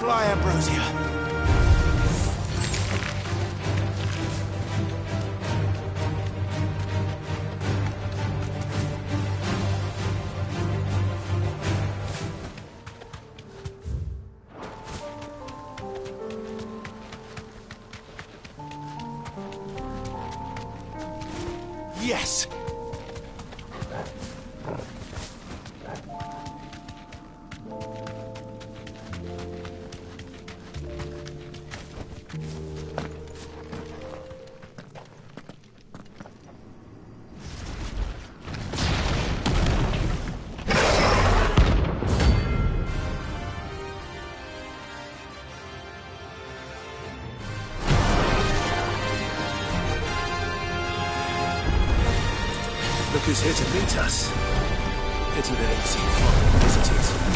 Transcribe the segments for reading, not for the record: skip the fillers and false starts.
Fly, Ambrosia. Yes! Look who's here to meet us. Pity they ain't seen foreign visitors.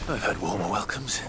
I've had warmer welcomes.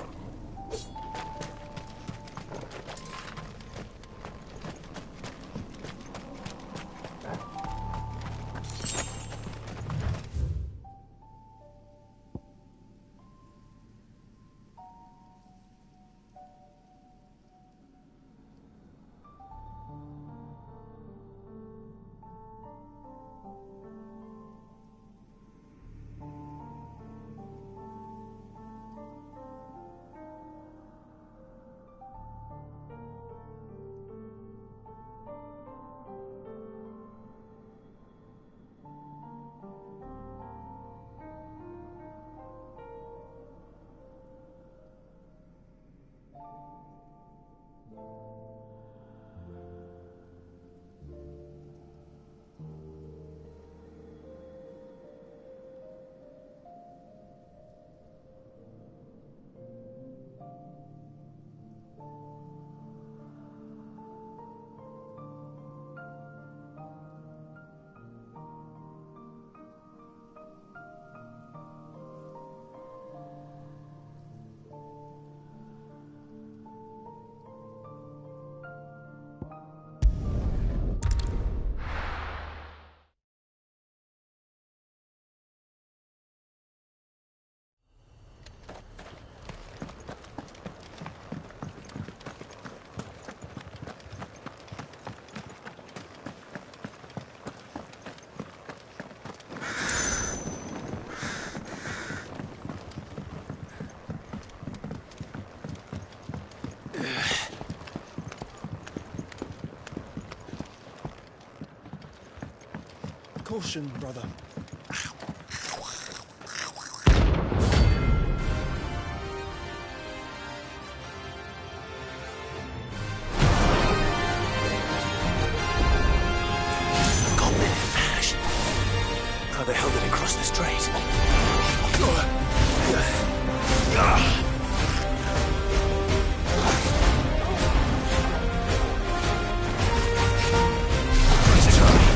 Caution, brother. How the hell did it cross the strait? Let's try.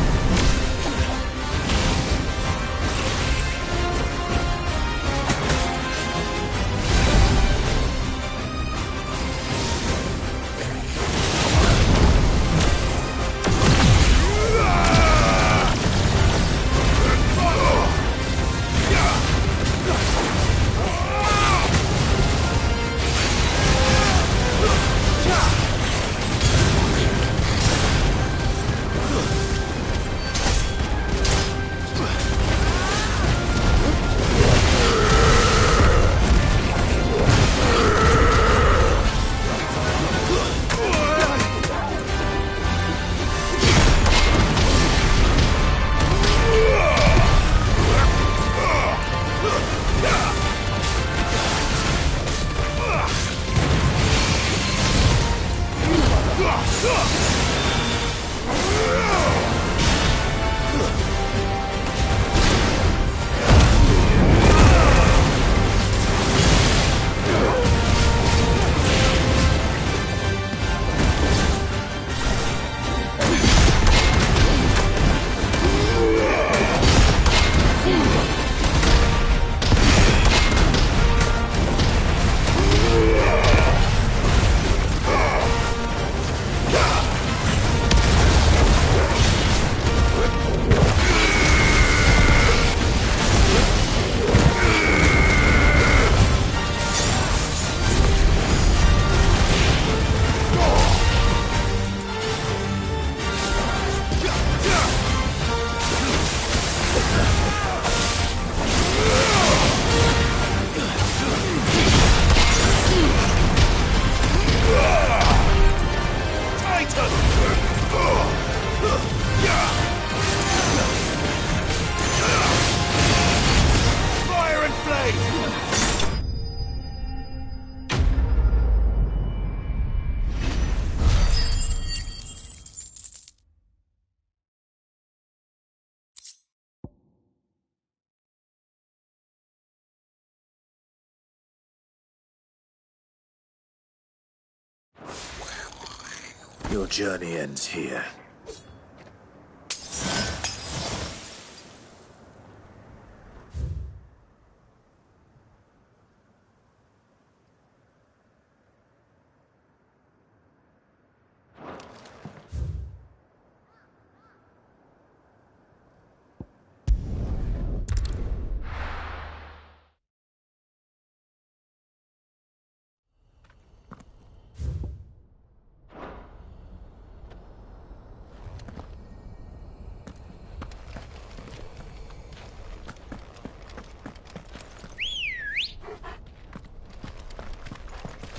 Fire and flame! Your journey ends here.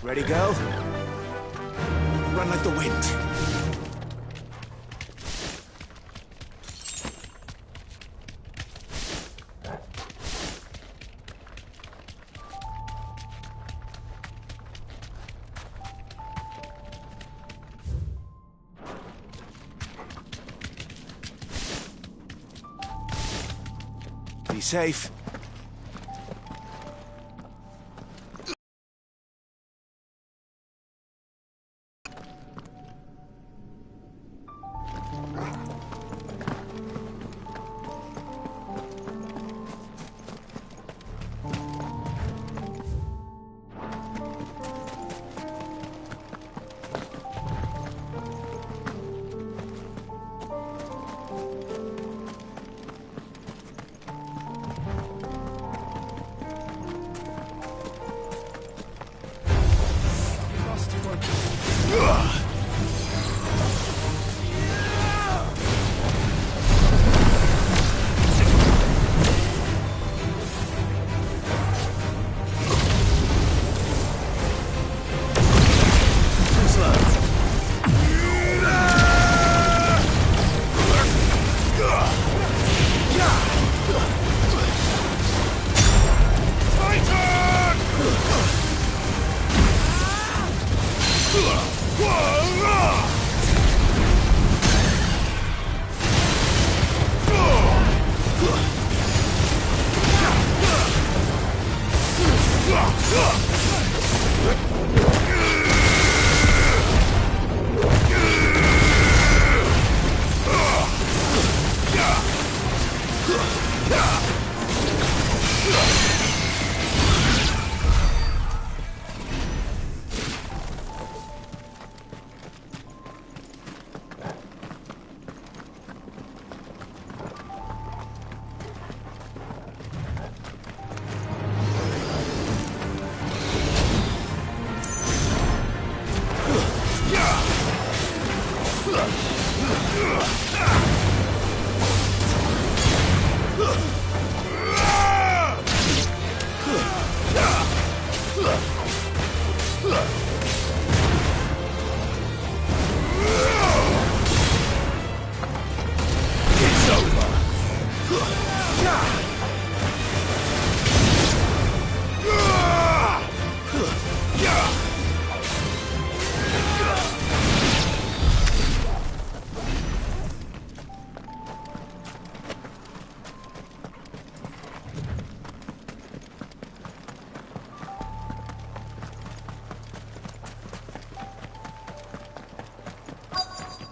Ready, go? Run like the wind. Be safe.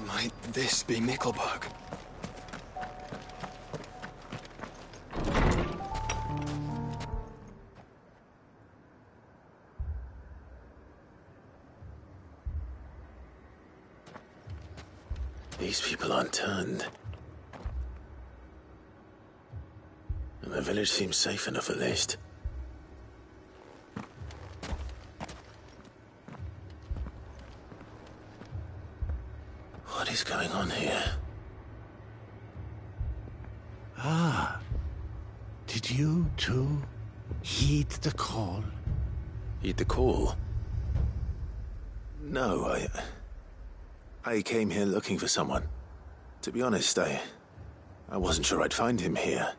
Might this be Nickelberg? These people aren't turned. And the village seems safe enough at least. What is going on here? Ah, did you too heed the call? Heed the call? No, I came here looking for someone. To be honest, I wasn't sure I'd find him here.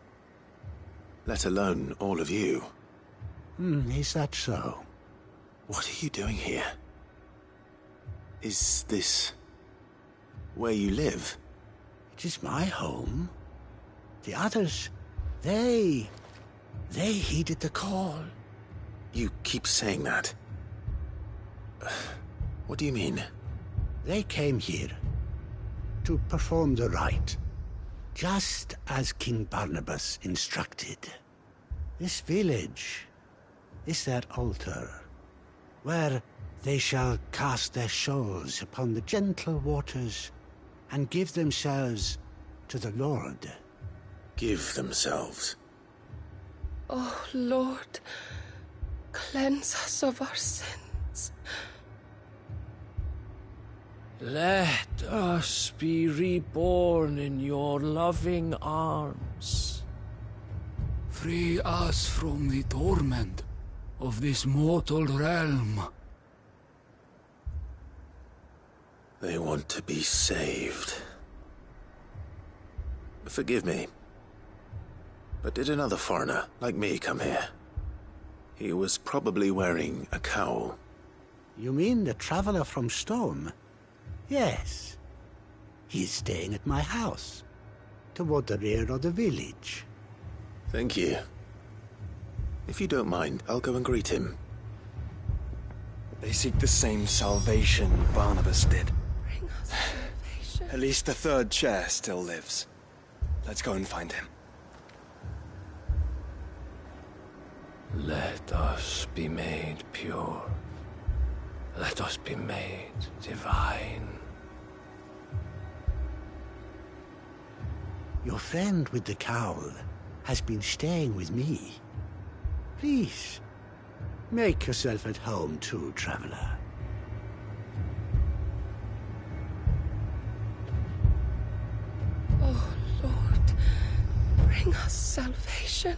Let alone all of you. Is that so? What are you doing here? Is this where you live? It is my home. The others, they heeded the call. You keep saying that. What do you mean? They came here to perform the rite, just as King Barnabas instructed. This village is their altar, where they shall cast their shoals upon the gentle waters and give themselves to the Lord. Give themselves? Oh, Lord, cleanse us of our sins. Let us be reborn in your loving arms. Free us from the torment of this mortal realm. They want to be saved. Forgive me, but did another foreigner like me come here? He was probably wearing a cowl. You mean the traveler from Stone? Yes. He is staying at my house, toward the rear of the village. Thank you. If you don't mind, I'll go and greet him. They seek the same salvation Barnabas did. Bring us salvation. At least the third chair still lives. Let's go and find him. Let us be made pure. Let us be made divine. Your friend with the cowl has been staying with me. Please, make yourself at home too, traveler. Oh, Lord, bring us salvation.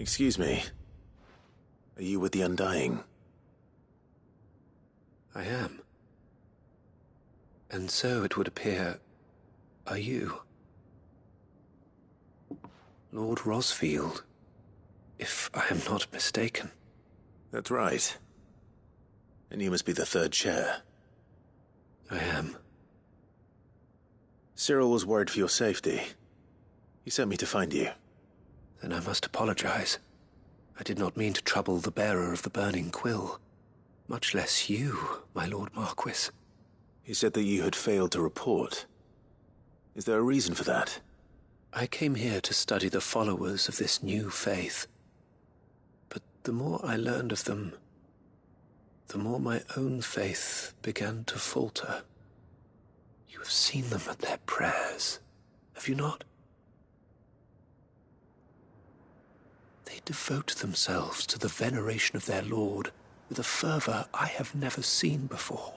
Excuse me. Are you with the Undying? I am. And so it would appear, are you? Lord Rosfield, if I am not mistaken. That's right. And you must be the third chair. I am. Cyril was worried for your safety. He sent me to find you. Then I must apologize. I did not mean to trouble the bearer of the burning quill. Much less you, my Lord Marquis. He said that you had failed to report. Is there a reason for that? I came here to study the followers of this new faith. But the more I learned of them, the more my own faith began to falter. You have seen them at their prayers, have you not? They devote themselves to the veneration of their Lord with a fervor I have never seen before.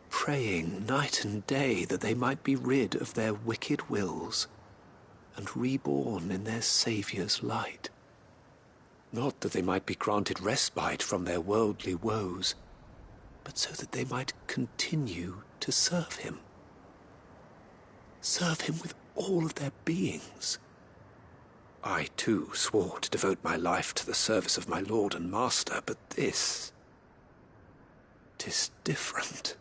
Praying night and day that they might be rid of their wicked wills and reborn in their Saviour's light. Not that they might be granted respite from their worldly woes, but so that they might continue to serve him. Serve him with all of their beings. I, too, swore to devote my life to the service of my Lord and Master, but this... 'tis different.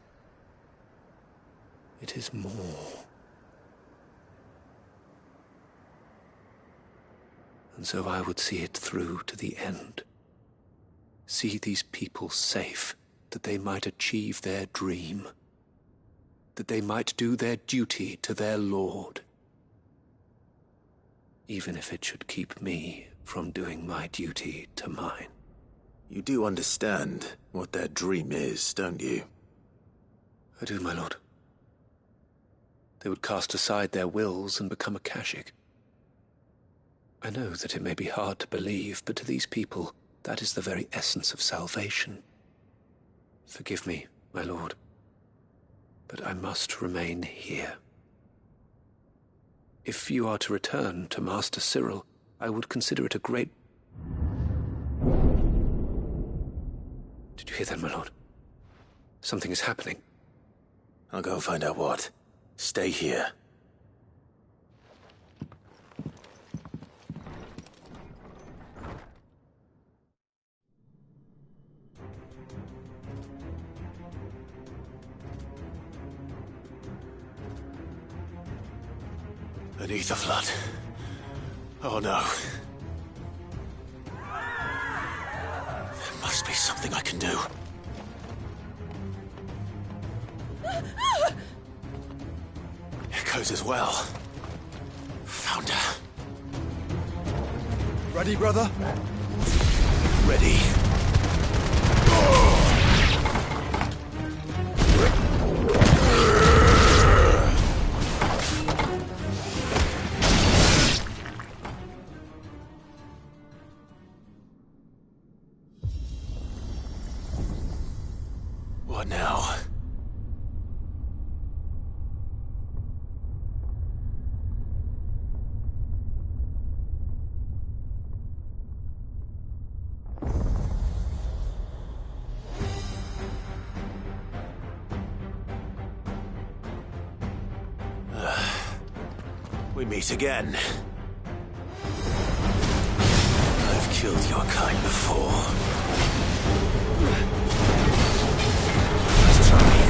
It is more. And so I would see it through to the end. See these people safe, that they might achieve their dream. That they might do their duty to their Lord. Even if it should keep me from doing my duty to mine. You do understand what their dream is, don't you? I do, my lord. They would cast aside their wills and become a Kashik. I know that it may be hard to believe, but to these people, that is the very essence of salvation. Forgive me, my lord, but I must remain here. If you are to return to Master Cyril, I would consider it a great... Did you hear that, my lord? Something is happening. I'll go and find out what. Stay here. Beneath the flood. Oh no. There must be something I can do. Echoes as well. Found her. Ready, brother? Ready. What now? We meet again. I've killed your kind before. Let's try.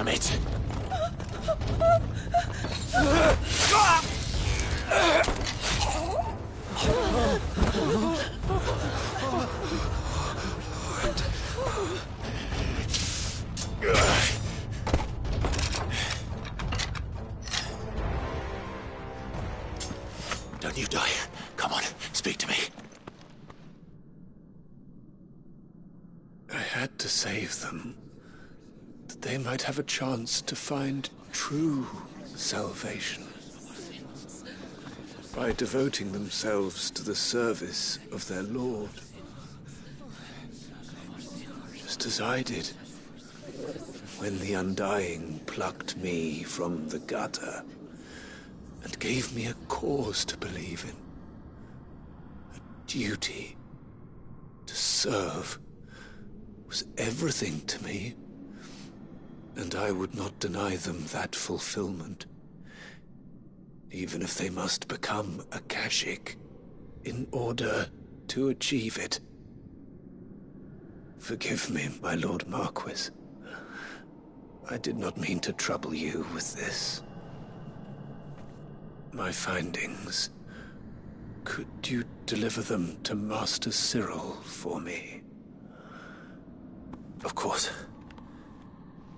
Damn it! Don't you die. Come on, speak to me. I had to save them, that they might have a chance to find true salvation. By devoting themselves to the service of their Lord. Just as I did, when the Undying plucked me from the gutter and gave me a cause to believe in. A duty to serve was everything to me, and I would not deny them that fulfillment, even if they must become a Kashik in order to achieve it. Forgive me, my Lord Marquis. I did not mean to trouble you with this. My findings. Could you deliver them to Master Cyril for me? Of course.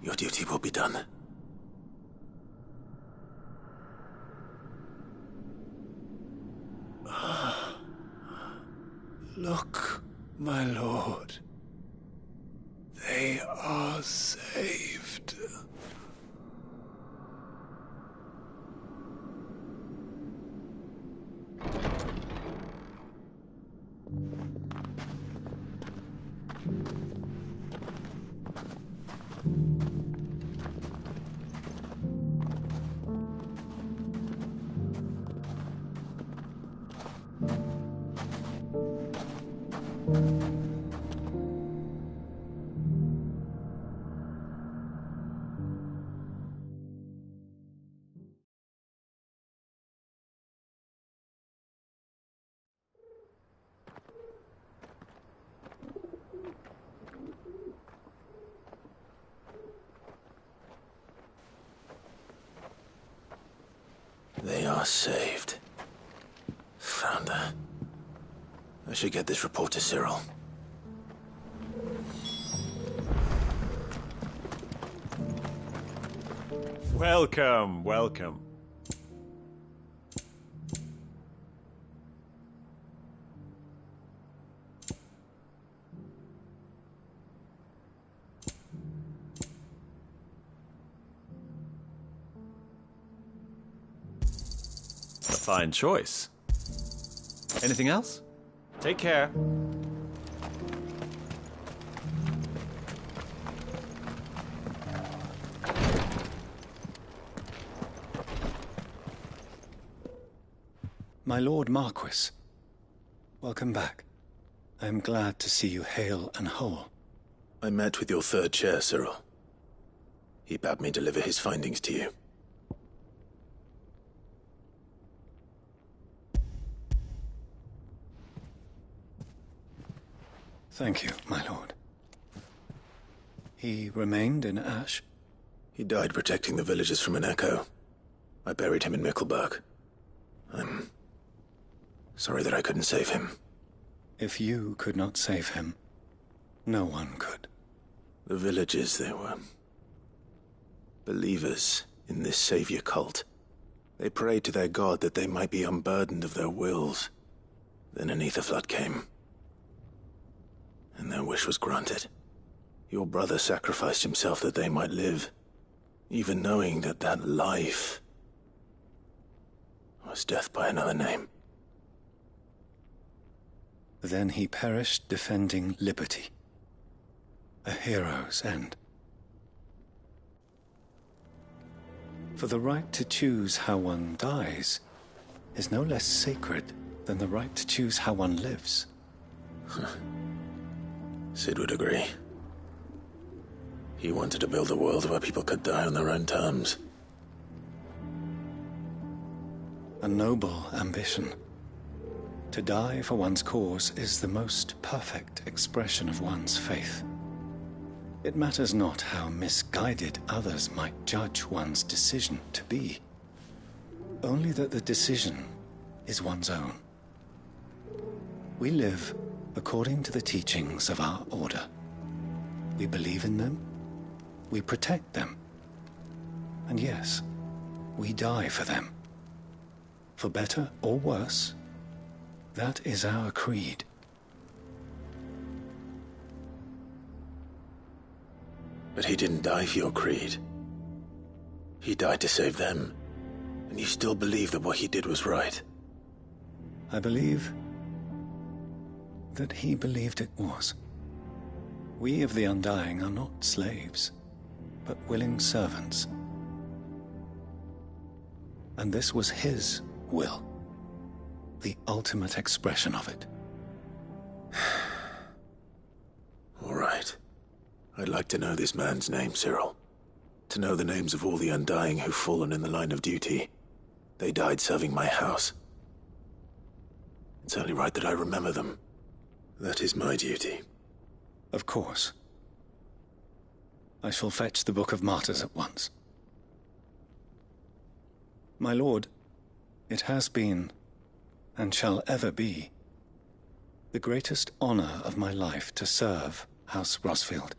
Your duty will be done. Look, my lord. They are saved. They are saved. Founder. I should get this report to Cyril. Welcome, welcome. A fine choice. Anything else? Take care. My Lord Marquis, welcome back. I am glad to see you hale and whole. I met with your third chair, Cyril. He bade me deliver his findings to you. Thank you, my lord. He remained in Ash? He died protecting the villagers from an echo. I buried him in Mickelberg. I'm sorry that I couldn't save him. If you could not save him, no one could. The villagers, they were believers in this savior cult. They prayed to their god that they might be unburdened of their wills. Then an ether flood came, and their wish was granted. Your brother sacrificed himself that they might live, even knowing that that life was death by another name. Then he perished defending liberty. A hero's end. For the right to choose how one dies is no less sacred than the right to choose how one lives. Sid would agree. He wanted to build a world where people could die on their own terms. A noble ambition. To die for one's cause is the most perfect expression of one's faith. It matters not how misguided others might judge one's decision to be. Only that the decision is one's own. We live according to the teachings of our order. We believe in them, we protect them, and yes, we die for them. For better or worse, that is our creed. But he didn't die for your creed. He died to save them. And you still believe that what he did was right? I believe that he believed it was. We of the Undying are not slaves, but willing servants. And this was his will, the ultimate expression of it. All right. I'd like to know this man's name, Cyril. To know the names of all the Undying who've fallen in the line of duty. They died serving my house. It's only right that I remember them. That is my duty. Of course. I shall fetch the Book of Martyrs at once. My lord, it has been, and shall ever be, the greatest honor of my life to serve House Rosfield.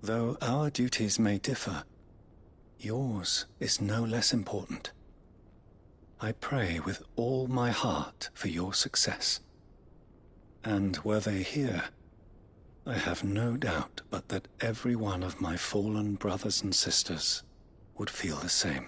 Though our duties may differ, yours is no less important. I pray with all my heart for your success. And were they here, I have no doubt but that every one of my fallen brothers and sisters would feel the same.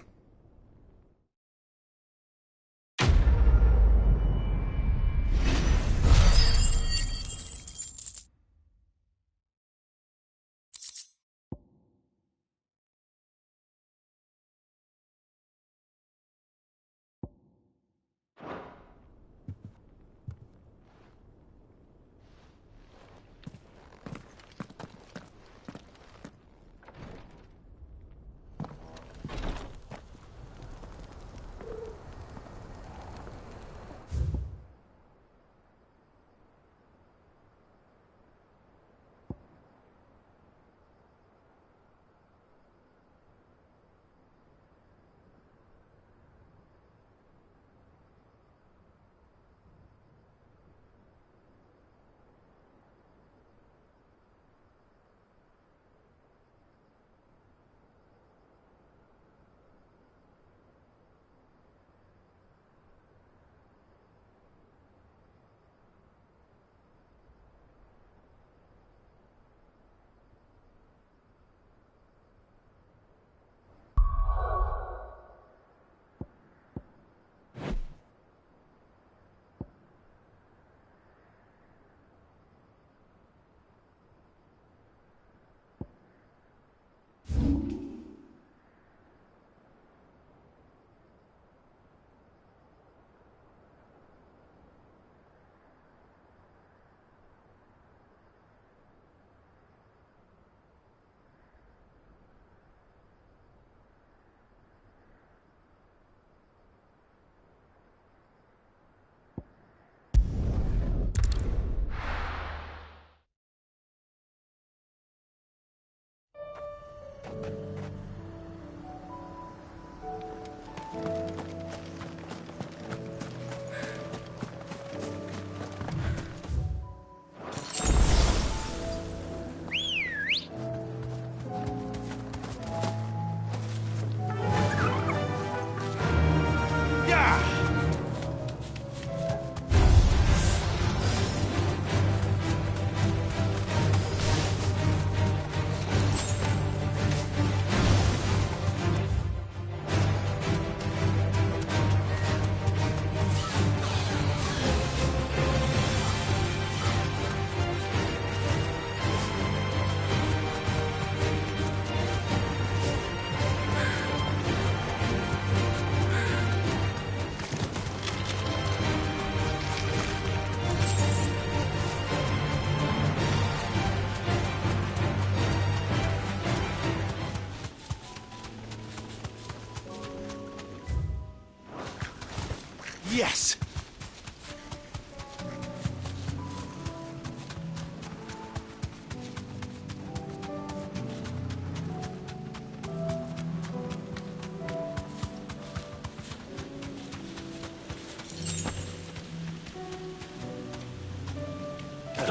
Yes!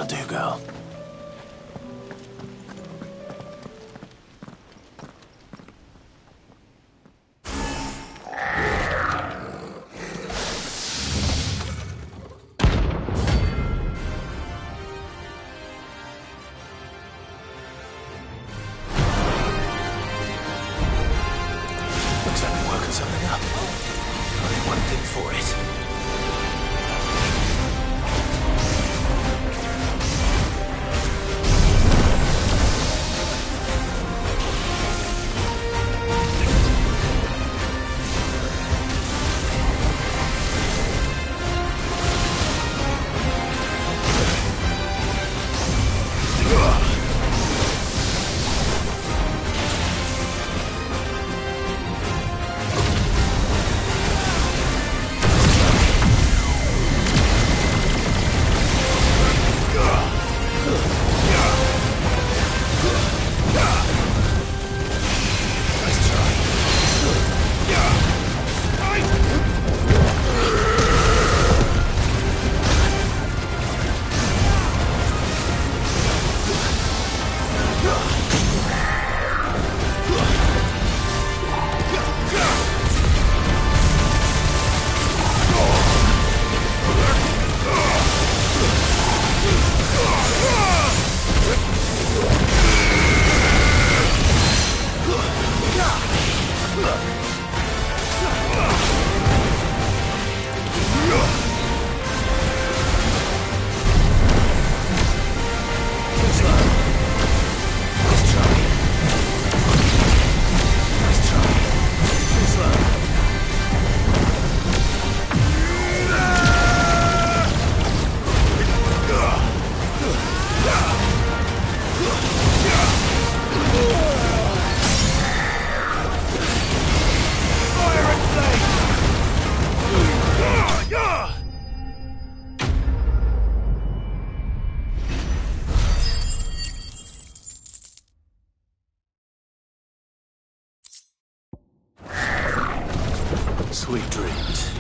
That'll do, girl. Looks like we're working something up. Only one thing for it. Sweet dreams.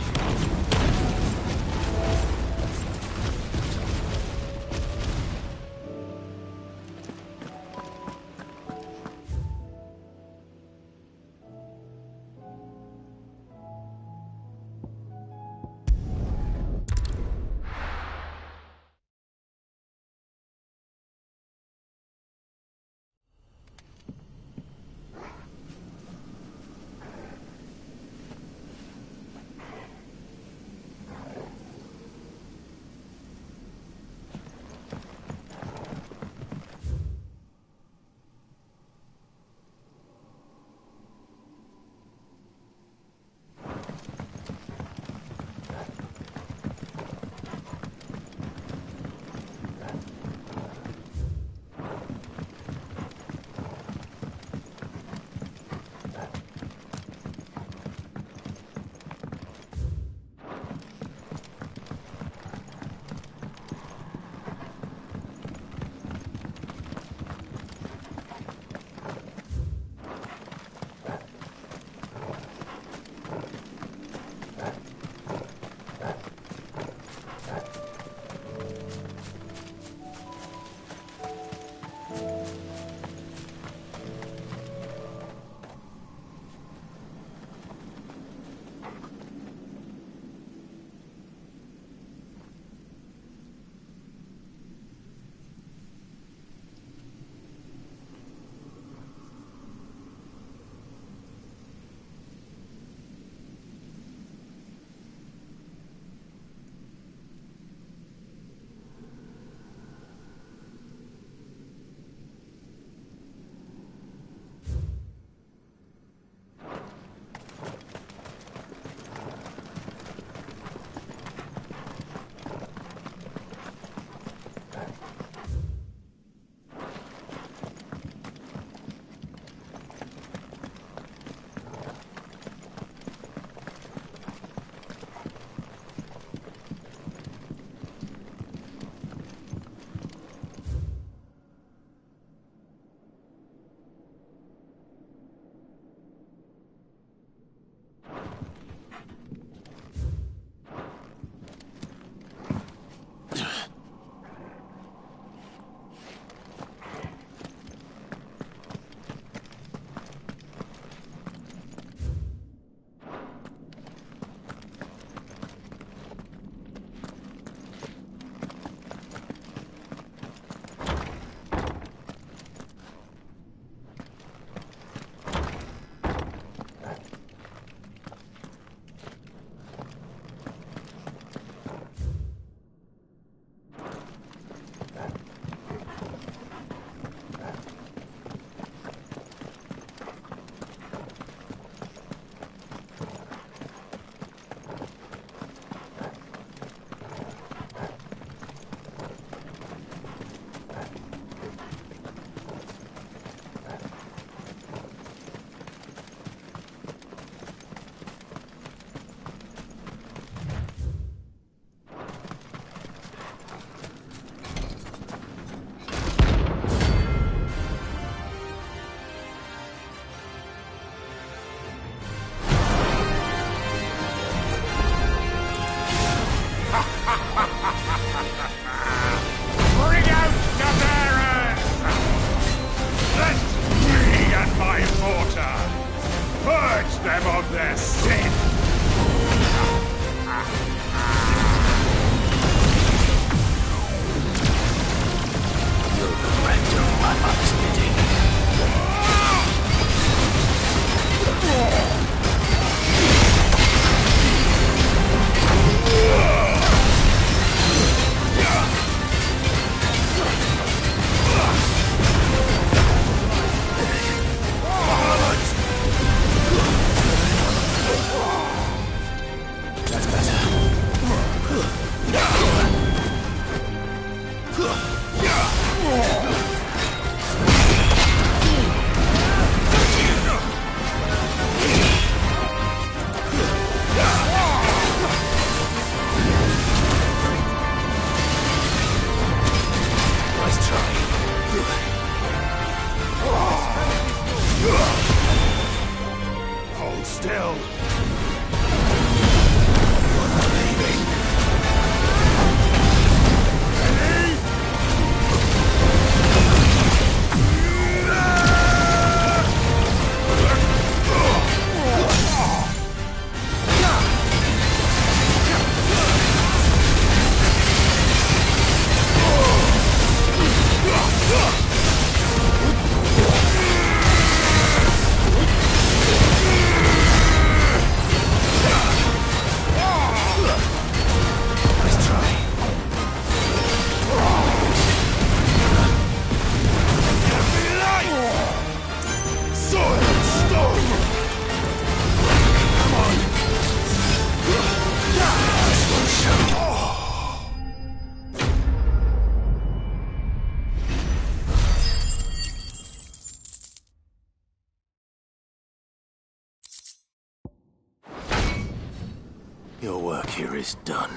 Your work here is done.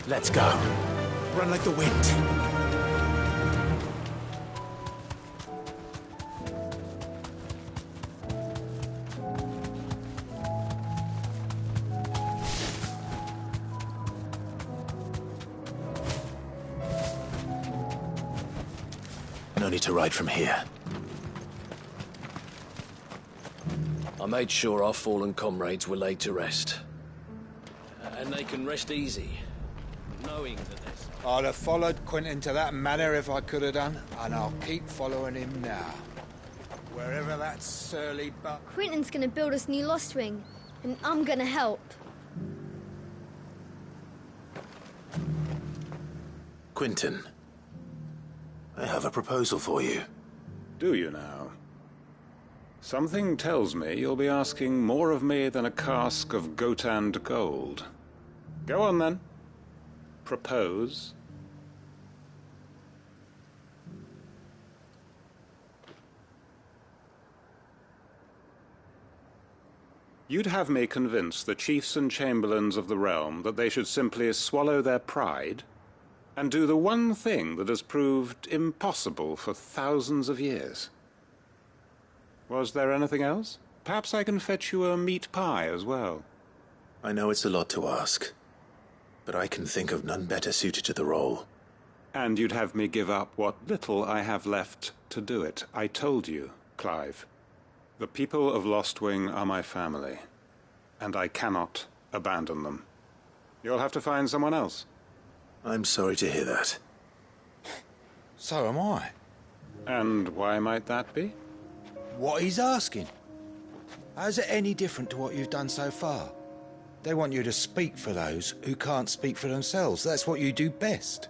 Let's go. Run like the wind. No need to ride from here. I made sure our fallen comrades were laid to rest. And they can rest easy, knowing that there's... I'd have followed Quentin to that manor if I could have done, and I'll keep following him now. Wherever that surly butt... Quentin's gonna build us new Lost Wing, and I'm gonna help. Quentin, I have a proposal for you. Do you now? Something tells me you'll be asking more of me than a cask of Gotand gold. Go on, then. Propose. You'd have me convince the chiefs and chamberlains of the realm that they should simply swallow their pride and do the one thing that has proved impossible for thousands of years. Was there anything else? Perhaps I can fetch you a meat pie as well. I know it's a lot to ask, but I can think of none better suited to the role. And you'd have me give up what little I have left to do it. I told you, Clive. The people of Lostwing are my family, and I cannot abandon them. You'll have to find someone else. I'm sorry to hear that. So am I. And why might that be? What he's asking. How's it any different to what you've done so far? They want you to speak for those who can't speak for themselves. That's what you do best.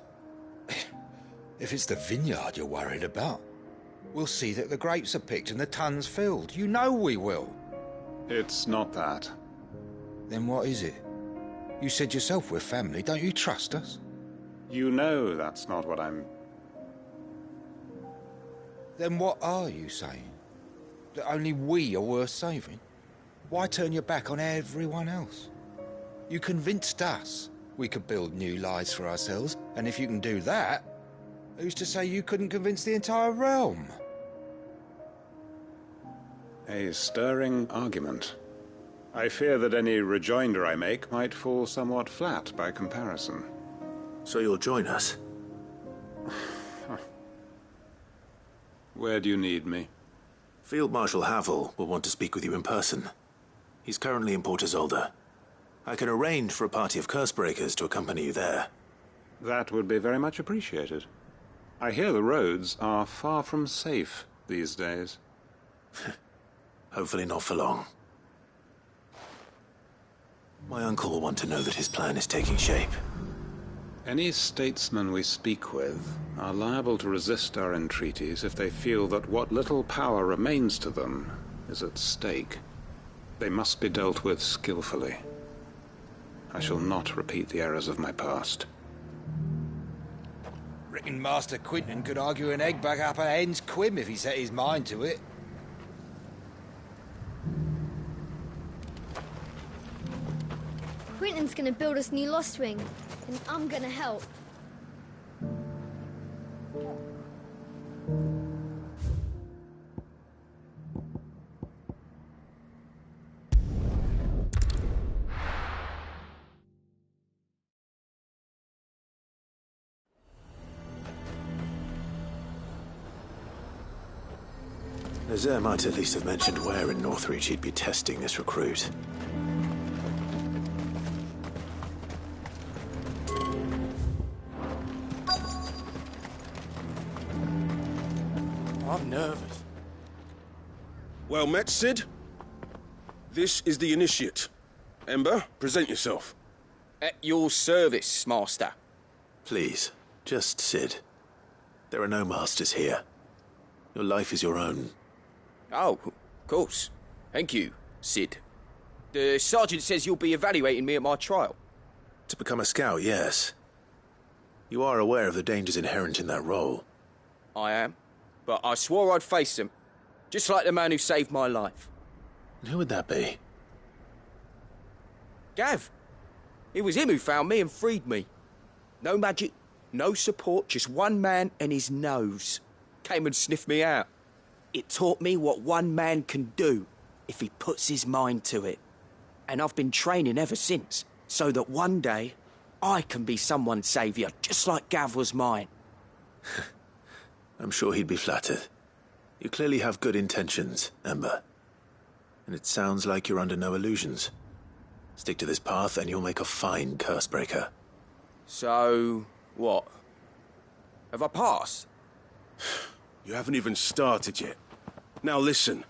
If it's the vineyard you're worried about, we'll see that the grapes are picked and the tons filled. You know we will. It's not that. Then what is it? You said yourself we're family. Don't you trust us? You know that's not what I'm... Then what are you saying? That only we are worth saving? Why turn your back on everyone else? You convinced us we could build new lives for ourselves, and if you can do that, who's to say you couldn't convince the entire realm? A stirring argument. I fear that any rejoinder I make might fall somewhat flat by comparison. So you'll join us? Where do you need me? Field Marshal Havel will want to speak with you in person. He's currently in Port Isolde. I can arrange for a party of Cursebreakers to accompany you there. That would be very much appreciated. I hear the roads are far from safe these days. Hopefully not for long. My uncle will want to know that his plan is taking shape. Any statesmen we speak with are liable to resist our entreaties if they feel that what little power remains to them is at stake. They must be dealt with skillfully. I shall not repeat the errors of my past. Reckon Master Quentin could argue an egg back up a hen's quim if he set his mind to it. Quentin's gonna build us new Lost Wing, and I'm gonna help. Nazaire might at least have mentioned where in Northreach he'd be testing this recruit. I'm nervous. Well met, Sid. This is the Initiate. Ember, present yourself. At your service, Master. Please, just Sid. There are no masters here. Your life is your own. Oh, of course. Thank you, Sid. The Sergeant says you'll be evaluating me at my trial. To become a scout, yes. You are aware of the dangers inherent in that role. I am. But I swore I'd face them. Just like the man who saved my life. And who would that be? Gav. It was him who found me and freed me. No magic, no support, just one man and his nose. Came and sniffed me out. It taught me what one man can do if he puts his mind to it. And I've been training ever since, so that one day I can be someone's saviour, just like Gav was mine. I'm sure he'd be flattered. You clearly have good intentions, Ember. And it sounds like you're under no illusions. Stick to this path and you'll make a fine cursebreaker. So, what? Have I passed? You haven't even started yet. Now listen.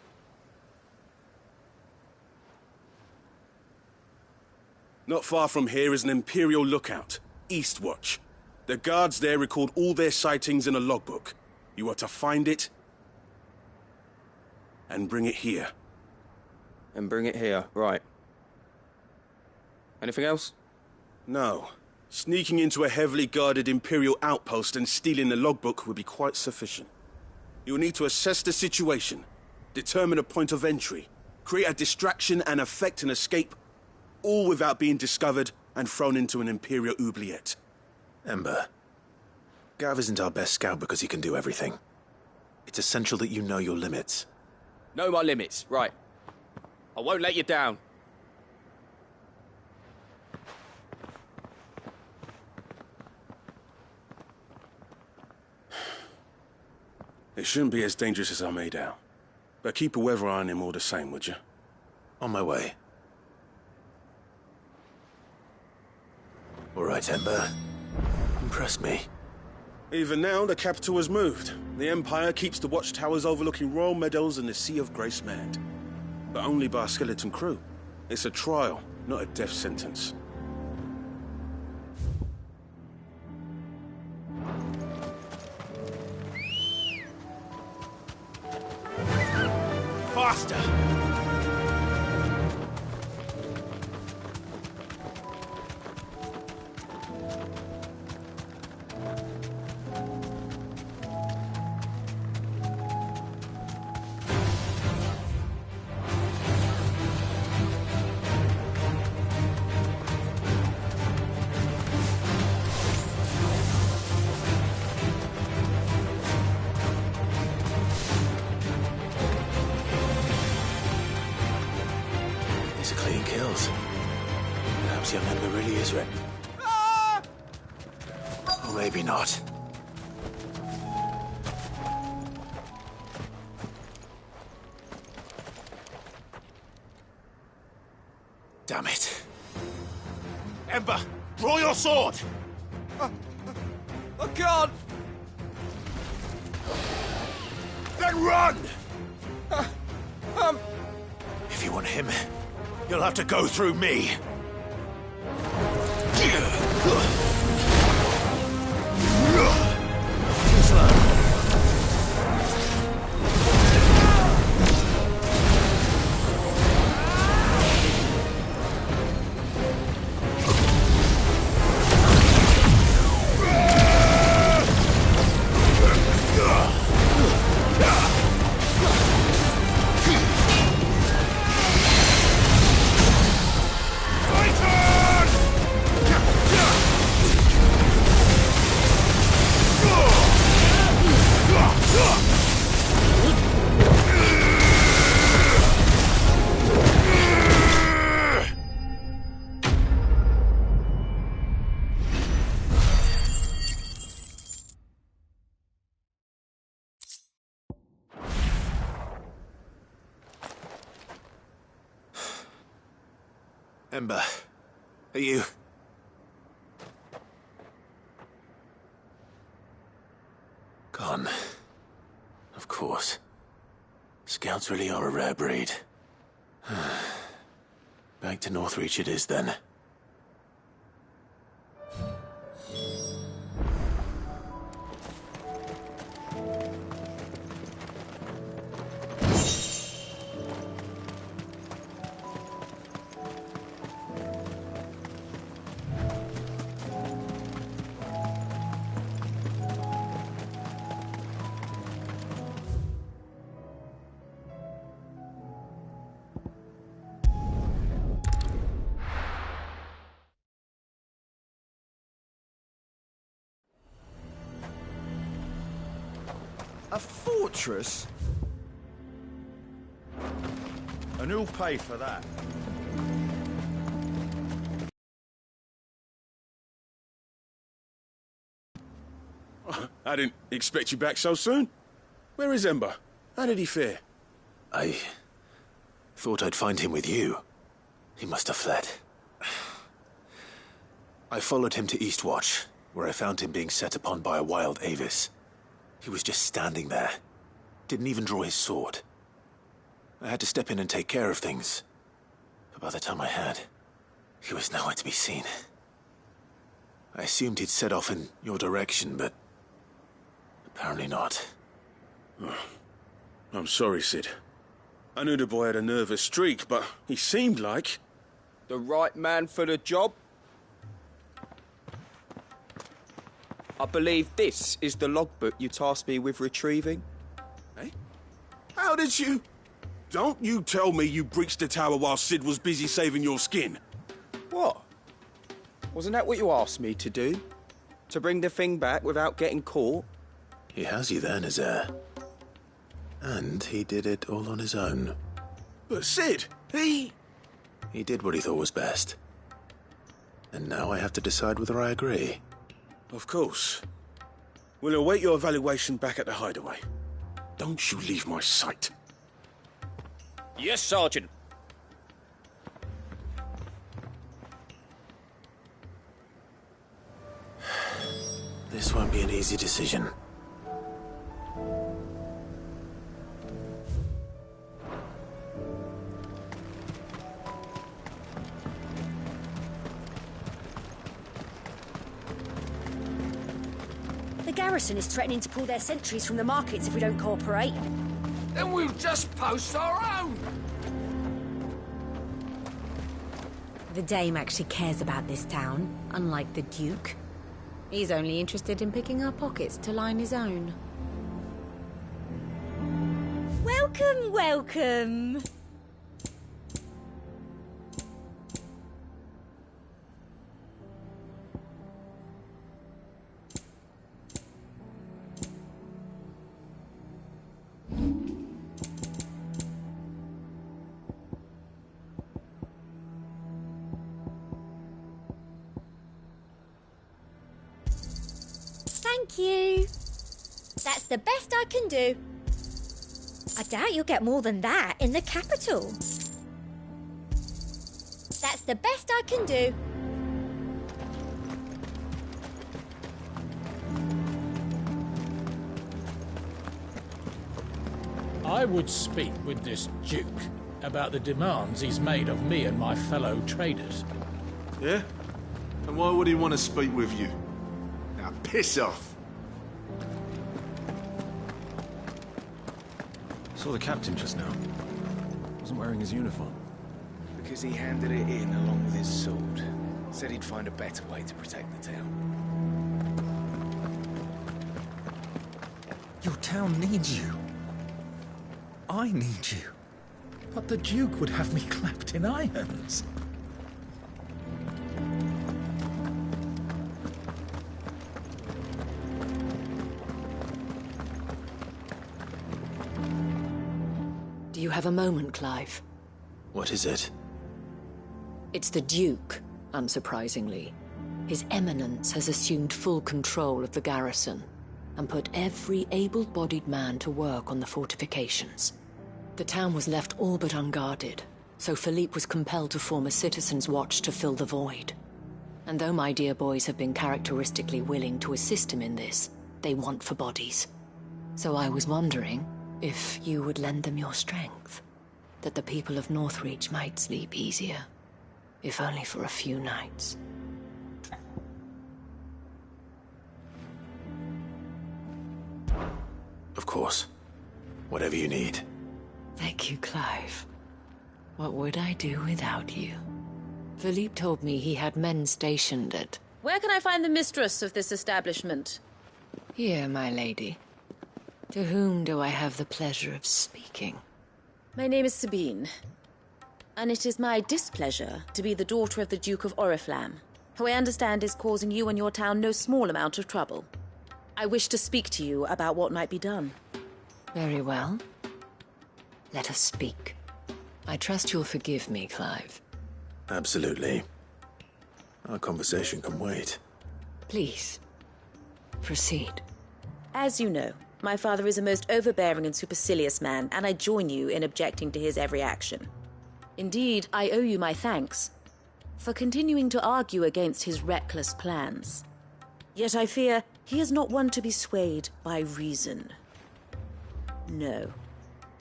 Not far from here is an Imperial lookout, Eastwatch. The guards there record all their sightings in a logbook. You are to find it and bring it here. And bring it here, right. Anything else? No. Sneaking into a heavily guarded Imperial outpost and stealing the logbook would be quite sufficient. You'll need to assess the situation, determine a point of entry, create a distraction and effect an escape, all without being discovered and thrown into an Imperial oubliette. Ember, Gav isn't our best scout because he can do everything. It's essential that you know your limits. Know my limits, right. I won't let you down. It shouldn't be as dangerous as I made out. But keep a weather eye on him all the same, would you? On my way. All right, Ember. Impress me. Even now, the capital has moved. The Empire keeps the watchtowers overlooking royal meadows and the Sea of Grace manned. But only by a skeleton crew. It's a trial, not a death sentence. Faster! These are clean kills. Perhaps young Ember really is ready. Or maybe not. Damn it. Ember, draw your sword! I can't! Then run! If you want him, you'll have to go through me. Ember, are you... gone? Of course. Scouts really are a rare breed. Back to Northreach it is, then. A fortress? And who'll pay for that? I didn't expect you back so soon. Where is Ember? How did he fare? I thought I'd find him with you. He must have fled. I followed him to Eastwatch, where I found him being set upon by a wild Avis. He was just standing there. Didn't even draw his sword. I had to step in and take care of things. But by the time I had, he was nowhere to be seen. I assumed he'd set off in your direction, but apparently not. Oh, I'm sorry, Sid. I knew the boy had a nervous streak, but he seemed like... The right man for the job? I believe this is the logbook you tasked me with retrieving. Eh? How did you... Don't you tell me you breached the tower while Sid was busy saving your skin. What? Wasn't that what you asked me to do? To bring the thing back without getting caught? He has you there, Nazaire. And he did it all on his own. But Sid, he did what he thought was best. And now I have to decide whether I agree. Of course. We'll await your evaluation back at the hideaway. Don't you leave my sight. Yes, Sergeant. This won't be an easy decision. The garrison is threatening to pull their sentries from the markets if we don't cooperate. Then we'll just post our own. The Dame actually cares about this town, unlike the Duke. He's only interested in picking our pockets to line his own. Welcome, welcome. Thank you. That's the best I can do. I doubt you'll get more than that in the capital. That's the best I can do. I would speak with this Duke about the demands he's made of me and my fellow traders. Yeah? And why would he want to speak with you? Now, piss off! Saw the captain just now. Wasn't wearing his uniform. Because he handed it in along with his sword. Said he'd find a better way to protect the town. Your town needs you. I need you. But the Duke would have me clapped in irons. Do you have a moment, Clive? What is it? It's the Duke, unsurprisingly. His Eminence has assumed full control of the garrison and put every able-bodied man to work on the fortifications. The town was left all but unguarded, so Philippe was compelled to form a citizen's watch to fill the void. And though my dear boys have been characteristically willing to assist him in this, they want for bodies. So I was wondering if you would lend them your strength, that the people of Northreach might sleep easier, if only for a few nights. Of course. Whatever you need. Thank you, Clive. What would I do without you? Philippe told me he had men stationed at... Where can I find the mistress of this establishment? Here, my lady. To whom do I have the pleasure of speaking? My name is Sabine, and it is my displeasure to be the daughter of the Duke of Oriflamme, who I understand is causing you and your town no small amount of trouble. I wish to speak to you about what might be done. Very well. Let us speak. I trust you'll forgive me, Clive. Absolutely. Our conversation can wait. Please, proceed. As you know, my father is a most overbearing and supercilious man, and I join you in objecting to his every action. Indeed, I owe you my thanks for continuing to argue against his reckless plans. Yet I fear he is not one to be swayed by reason. No.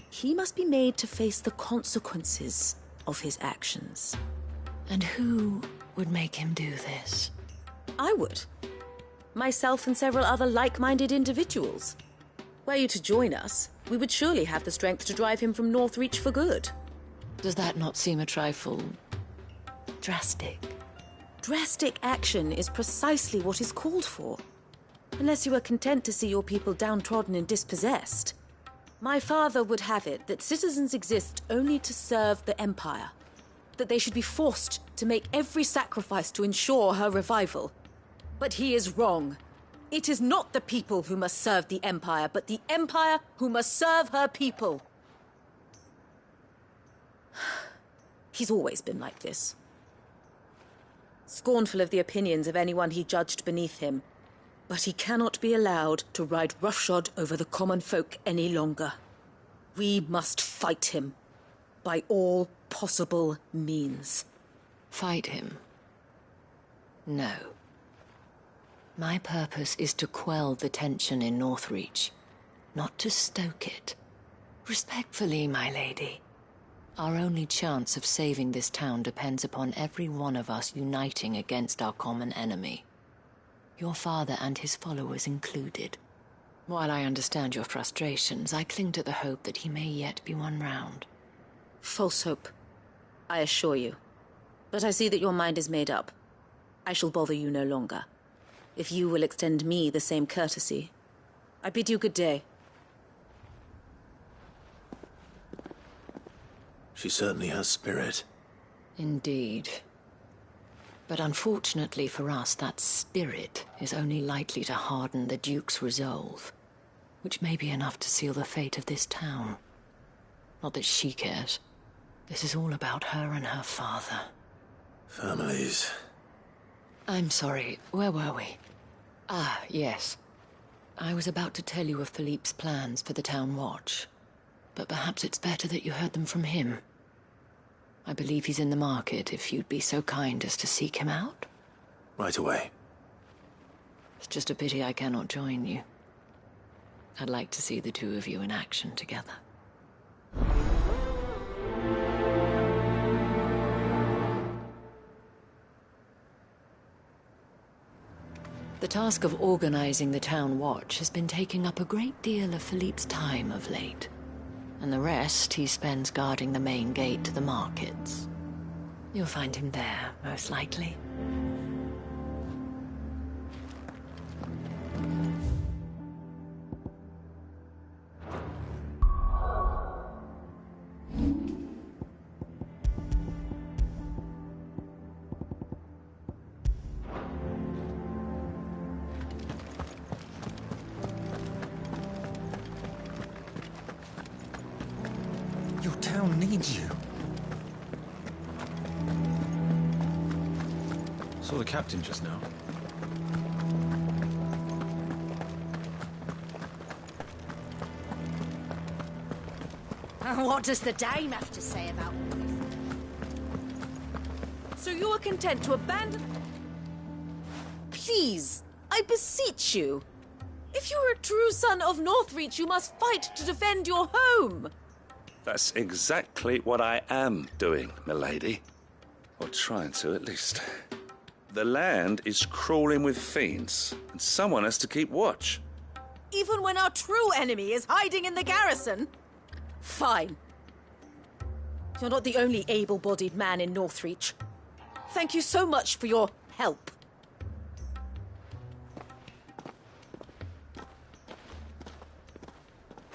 He must be made to face the consequences of his actions. And who would make him do this? I would. Myself and several other like-minded individuals. Were you to join us, we would surely have the strength to drive him from Northreach for good. Does that not seem a trifle... drastic? Drastic action is precisely what is called for. Unless you are content to see your people downtrodden and dispossessed. My father would have it that citizens exist only to serve the Empire. That they should be forced to make every sacrifice to ensure her revival. But he is wrong. It is not the people who must serve the Empire, but the Empire who must serve her people. He's always been like this. Scornful of the opinions of anyone he judged beneath him. But he cannot be allowed to ride roughshod over the common folk any longer. We must fight him. By all possible means. Fight him? No. My purpose is to quell the tension in Northreach, not to stoke it. Respectfully, my lady. Our only chance of saving this town depends upon every one of us uniting against our common enemy. Your father and his followers included. While I understand your frustrations, I cling to the hope that he may yet be won round. False hope, I assure you. But I see that your mind is made up. I shall bother you no longer. If you will extend me the same courtesy, I bid you good day. She certainly has spirit. Indeed. But unfortunately for us, that spirit is only likely to harden the Duke's resolve, which may be enough to seal the fate of this town. Not that she cares. This is all about her and her father. Families. I'm sorry, where were we? Ah, yes. I was about to tell you of Philippe's plans for the town watch, but perhaps it's better that you heard them from him. I believe he's in the market, if you'd be so kind as to seek him out. Right away. It's just a pity I cannot join you. I'd like to see the two of you in action together. The task of organizing the town watch has been taking up a great deal of Philippe's time of late. And the rest he spends guarding the main gate to the markets. You'll find him there, most likely. Your town needs you. Saw the captain just now. What does the dame have to say about all this? So you are content to abandon... Please, I beseech you. If you're a true son of Northreach, you must fight to defend your home. That's exactly what I am doing, milady. Or trying to, at least. The land is crawling with fiends, and someone has to keep watch. Even when our true enemy is hiding in the garrison? Fine. You're not the only able-bodied man in Northreach. Thank you so much for your help.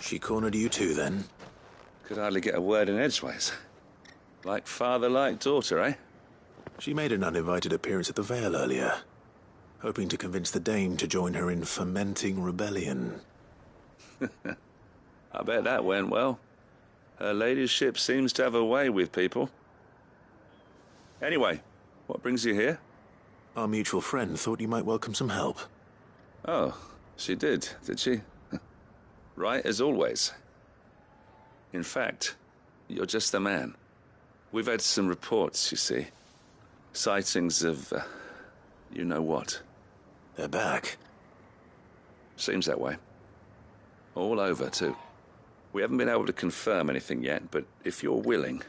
She cornered you too, then? Could hardly get a word in edgeways. Like father, like daughter, eh? She made an uninvited appearance at the Vale earlier, hoping to convince the Dane to join her in fomenting rebellion. I bet that went well. Her ladyship seems to have a way with people. Anyway, what brings you here? Our mutual friend thought you might welcome some help. Oh, she did she? Right as always. In fact, you're just the man. We've had some reports, you see. Sightings of, you know what. They're back. Seems that way. All over, too. We haven't been able to confirm anything yet, but if you're willing,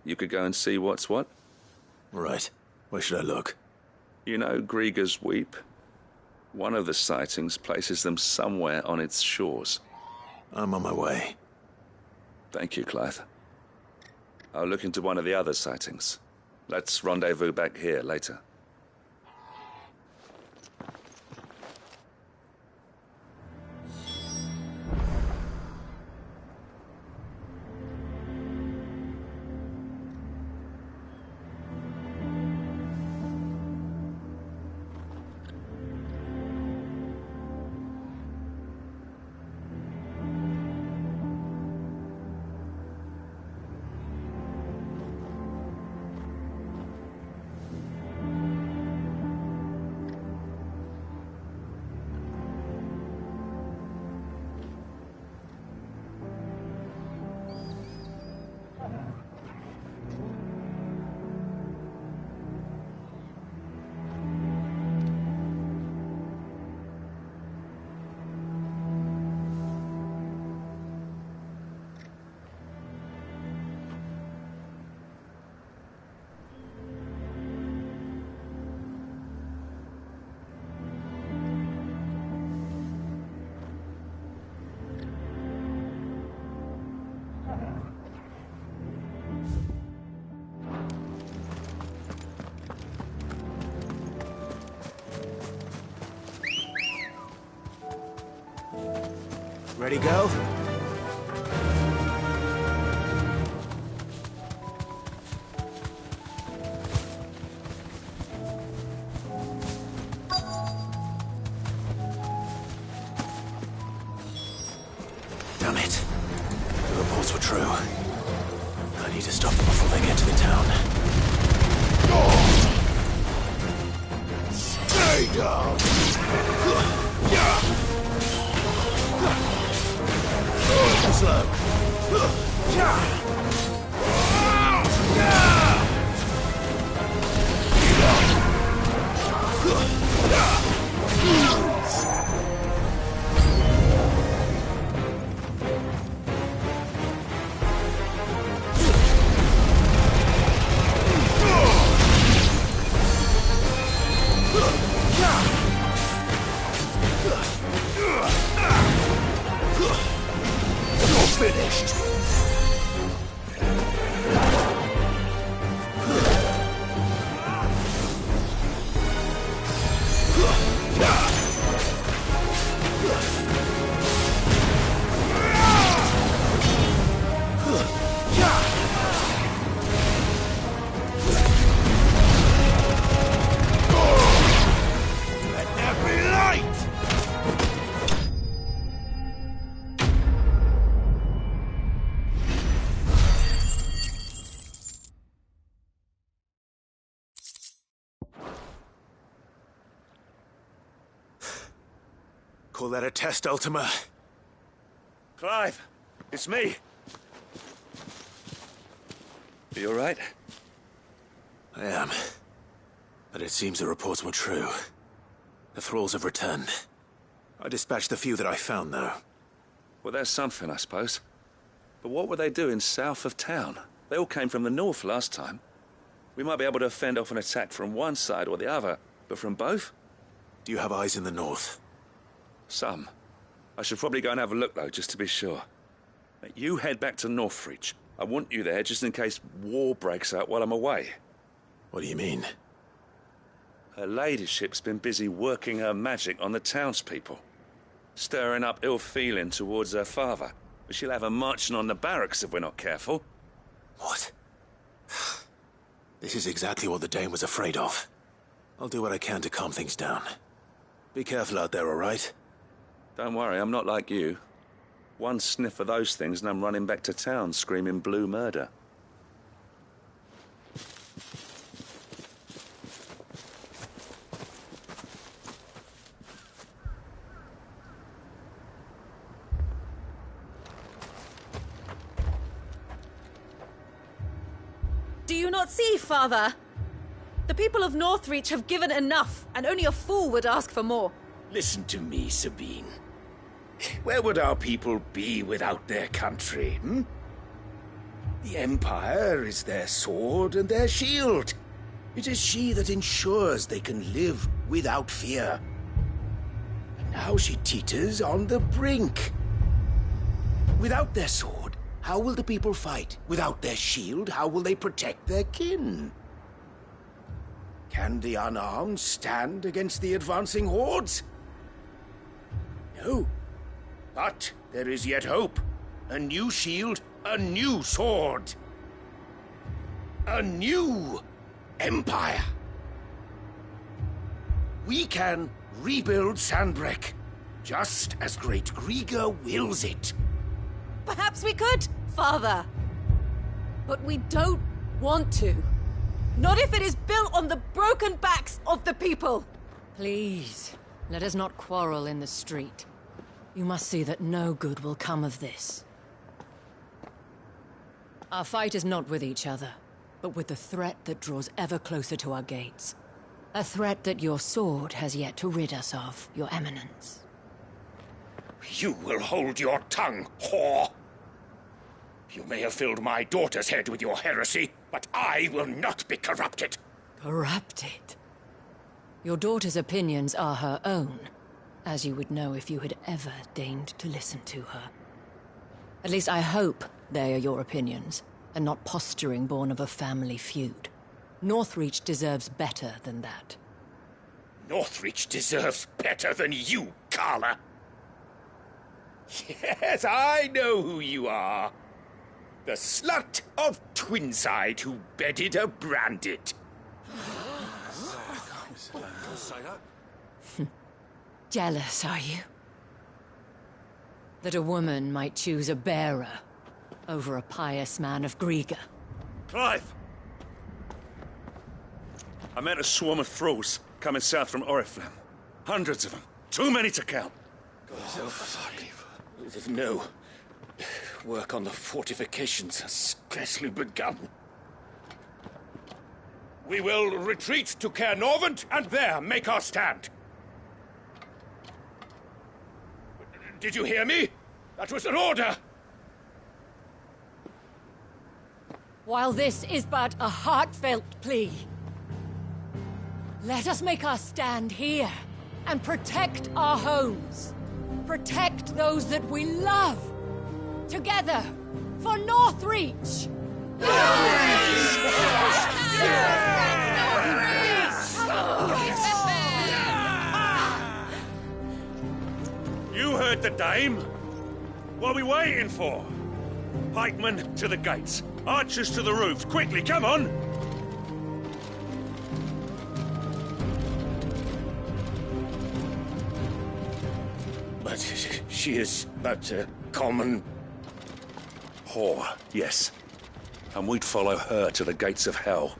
you could go and see what's what. Right. Where should I look? You know Grieger's Weep? One of the sightings places them somewhere on its shores. I'm on my way. Thank you, Clive. I'll look into one of the other sightings. Let's rendezvous back here later. Ready, go? Damn it. The reports were true. I need to stop them before they get to the town. Stay down! Slow. Finished. Call that a test, Ultima? Clive, it's me. Are you all right? I am. But it seems the reports were true. The thralls have returned. I dispatched the few that I found, though. Well, there's something, I suppose. But what were they doing south of town? They all came from the north last time. We might be able to fend off an attack from one side or the other, but from both? Do you have eyes in the north? Some. I should probably go and have a look, though, just to be sure. You head back to Northreach. I want you there just in case war breaks out while I'm away. What do you mean? Her ladyship's been busy working her magic on the townspeople, stirring up ill feeling towards her father. But she'll have her marching on the barracks if we're not careful. What? This is exactly what the Dane was afraid of. I'll do what I can to calm things down. Be careful out there, all right? Don't worry, I'm not like you. One sniff of those things and I'm running back to town screaming blue murder. Do you not see, Father? The people of Northreach have given enough, and only a fool would ask for more. Listen to me, Sabine. Where would our people be without their country, The Empire is their sword and their shield. It is she that ensures they can live without fear. And now she teeters on the brink. Without their sword, how will the people fight? Without their shield, how will they protect their kin? Can the unarmed stand against the advancing hordes? No. But there is yet hope. A new shield, a new sword. A new empire. We can rebuild Sandbreck, just as Great Grieger wills it. Perhaps we could, Father. But we don't want to. Not if it is built on the broken backs of the people. Please, let us not quarrel in the street. You must see that no good will come of this. Our fight is not with each other, but with the threat that draws ever closer to our gates. A threat that your sword has yet to rid us of, Your Eminence. You will hold your tongue, whore! You may have filled my daughter's head with your heresy, but I will not be corrupted. Corrupted? Your daughter's opinions are her own, as you would know if you had ever deigned to listen to her. At least I hope they are your opinions, and not posturing born of a family feud. Northreach deserves better than that. Northreach deserves better than you, Carla. Yes, I know who you are. The slut of Twinside who bedded a Branded. Jealous, are you? That a woman might choose a bearer over a pious man of Grieger. Clive! I met a swarm of thralls coming south from Oriflamme. Hundreds of them. Too many to count. No. Work on the fortifications has scarcely begun. We will retreat to Caer Norvent and there make our stand. Did you hear me? That was an order! While this is but a heartfelt plea, let us make our stand here and protect our homes. Protect those that we love. Together, for Northreach! You heard the dame. What are we waiting for? Pikemen to the gates. Archers to the roofs. Quickly, come on! But she is but a common... whore, yes. And we'd follow her to the gates of hell.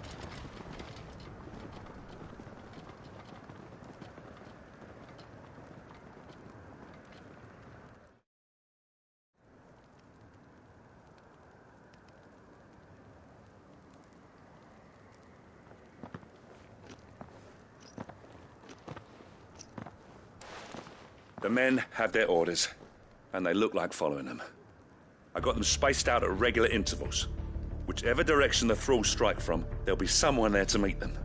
The men have their orders, and they look like following them. I got them spaced out at regular intervals. Whichever direction the thralls strike from, there'll be someone there to meet them.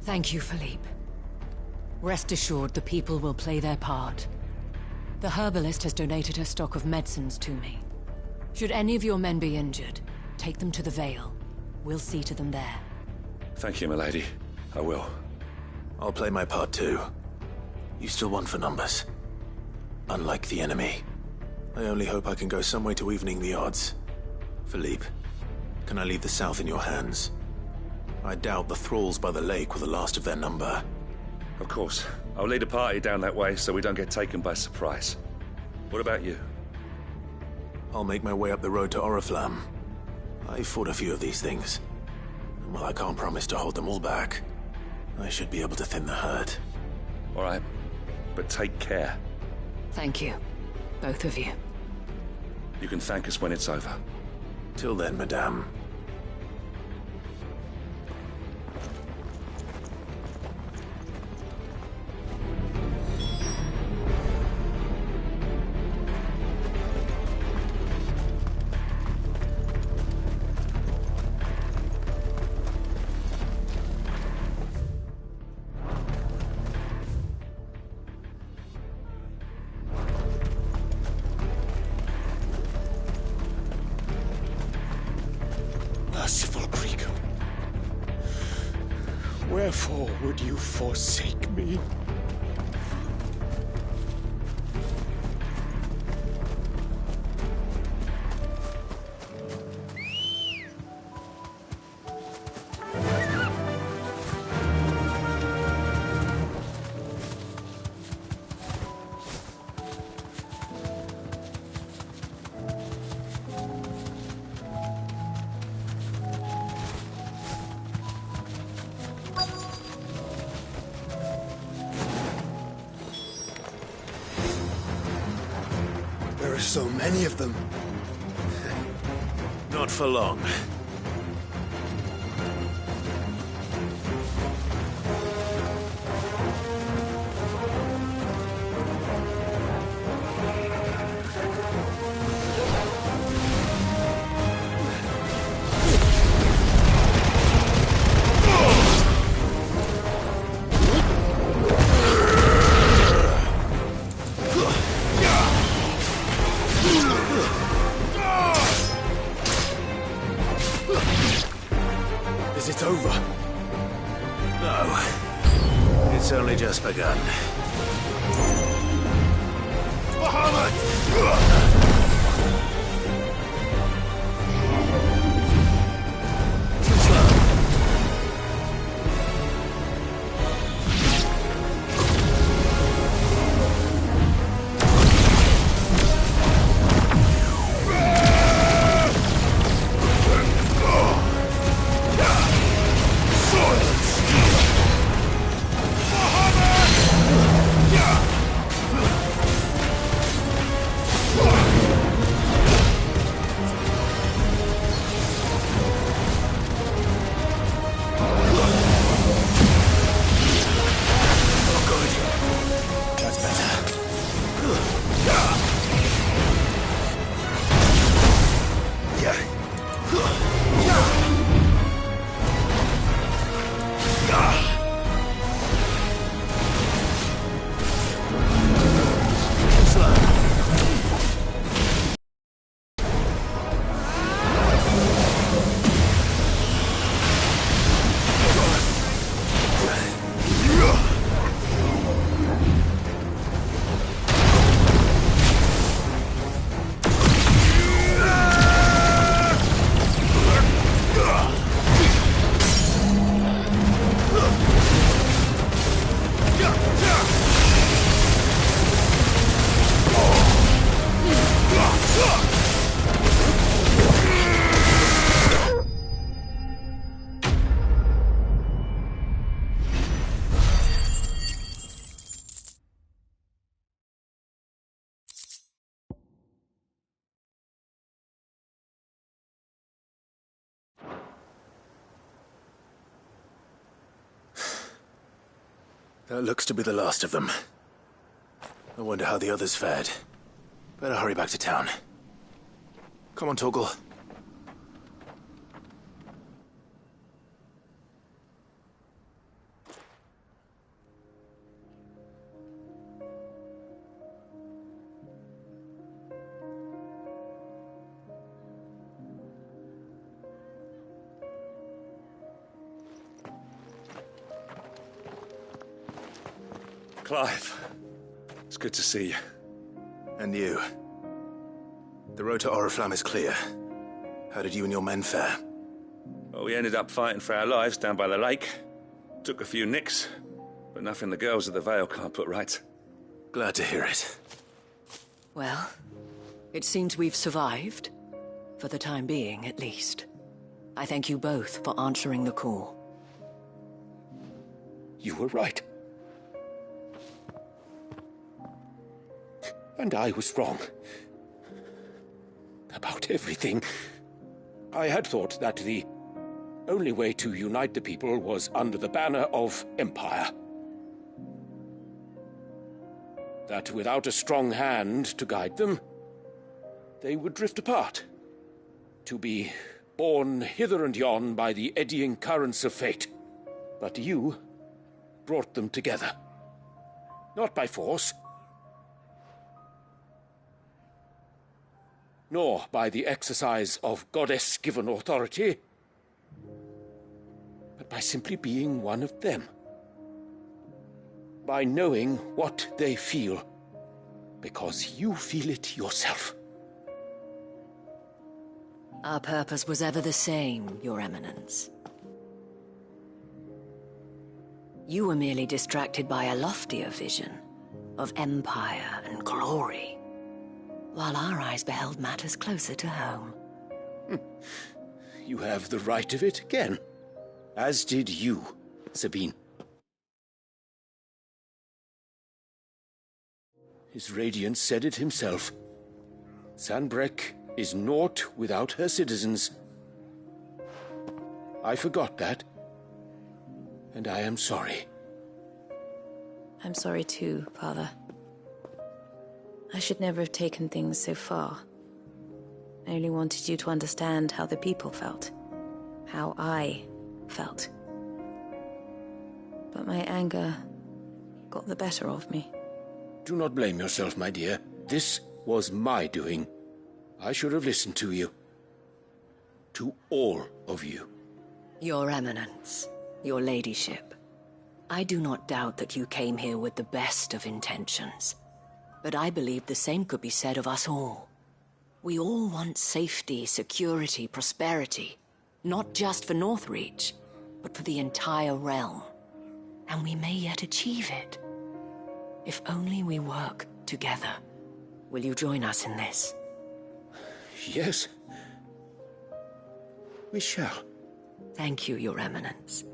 Thank you, Philippe. Rest assured the people will play their part. The herbalist has donated her stock of medicines to me. Should any of your men be injured, take them to the Vale. We'll see to them there. Thank you, milady. I will. I'll play my part too. You still one for numbers. Unlike the enemy. I only hope I can go some way to evening the odds. Philippe, can I leave the south in your hands? I doubt the thralls by the lake were the last of their number. Of course. I'll lead a party down that way so we don't get taken by surprise. What about you? I'll make my way up the road to Oriflamme. I've fought a few of these things. And while I can't promise to hold them all back, I should be able to thin the herd. All right. But take care. Thank you. Both of you. You can thank us when it's over. Till then, madame. Merciful Creaker, wherefore would you forsake me? There are so many of them. Not for long. Is it over? No. It's only just begun. That looks to be the last of them. I wonder how the others fared. Better hurry back to town. Come on, Torgal. Clive, it's good to see you. And you. The road to Oriflamme is clear. How did you and your men fare? Well, we ended up fighting for our lives down by the lake. Took a few nicks, but nothing the girls of the Vale can't put right. Glad to hear it. Well, it seems we've survived. For the time being, at least. I thank you both for answering the call. You were right. And I was wrong. About everything. I had thought that the only way to unite the people was under the banner of Empire. That without a strong hand to guide them, they would drift apart. To be borne hither and yon by the eddying currents of fate. But you brought them together. Not by force, nor by the exercise of goddess-given authority, but by simply being one of them. By knowing what they feel, because you feel it yourself. Our purpose was ever the same, Your Eminence. You were merely distracted by a loftier vision of empire and glory, while our eyes beheld matters closer to home. You have the right of it again, as did you, Sabine. His Radiance said it himself. Sanbreque is naught without her citizens. I forgot that, and I am sorry. I'm sorry too, Father. I should never have taken things so far. I only wanted you to understand how the people felt. How I felt. But my anger got the better of me. Do not blame yourself, my dear. This was my doing. I should have listened to you. To all of you. Your Eminence, your Ladyship, I do not doubt that you came here with the best of intentions. But I believe the same could be said of us all. We all want safety, security, prosperity. Not just for Northreach, but for the entire realm. And we may yet achieve it. If only we work together. Will you join us in this? Yes. We shall. Thank you, Your Eminence.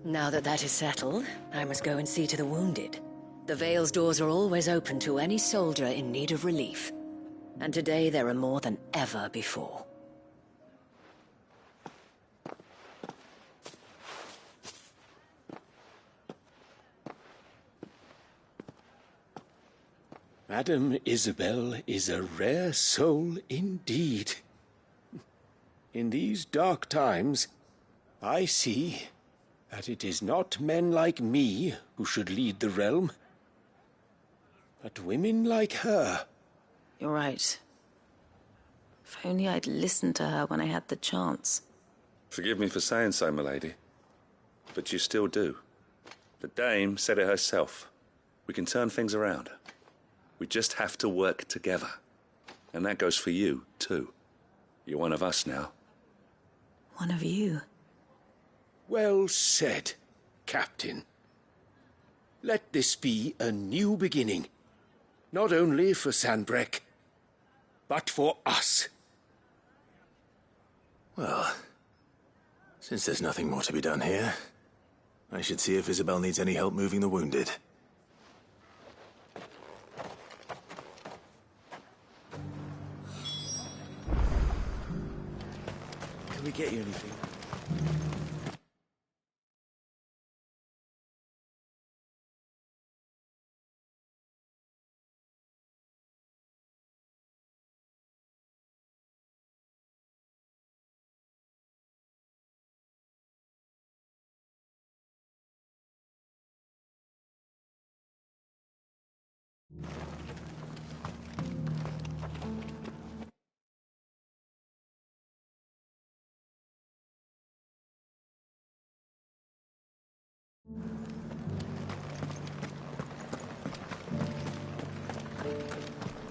Now that that is settled, I must go and see to the wounded. The Vale's doors are always open to any soldier in need of relief. And today there are more than ever before. Madame Isabel is a rare soul indeed. In these dark times, I see that it is not men like me who should lead the realm, but women like her. You're right. If only I'd listened to her when I had the chance. Forgive me for saying so, milady, but you still do. The Dame said it herself. We can turn things around. We just have to work together. And that goes for you, too. You're one of us now. One of you. Well said, Captain. Let this be a new beginning. Not only for Sanbreque, but for us. Well, since there's nothing more to be done here, I should see if Isabel needs any help moving the wounded. Can we get you anything?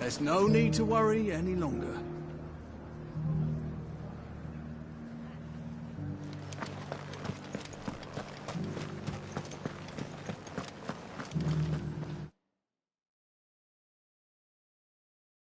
There's no need to worry any longer.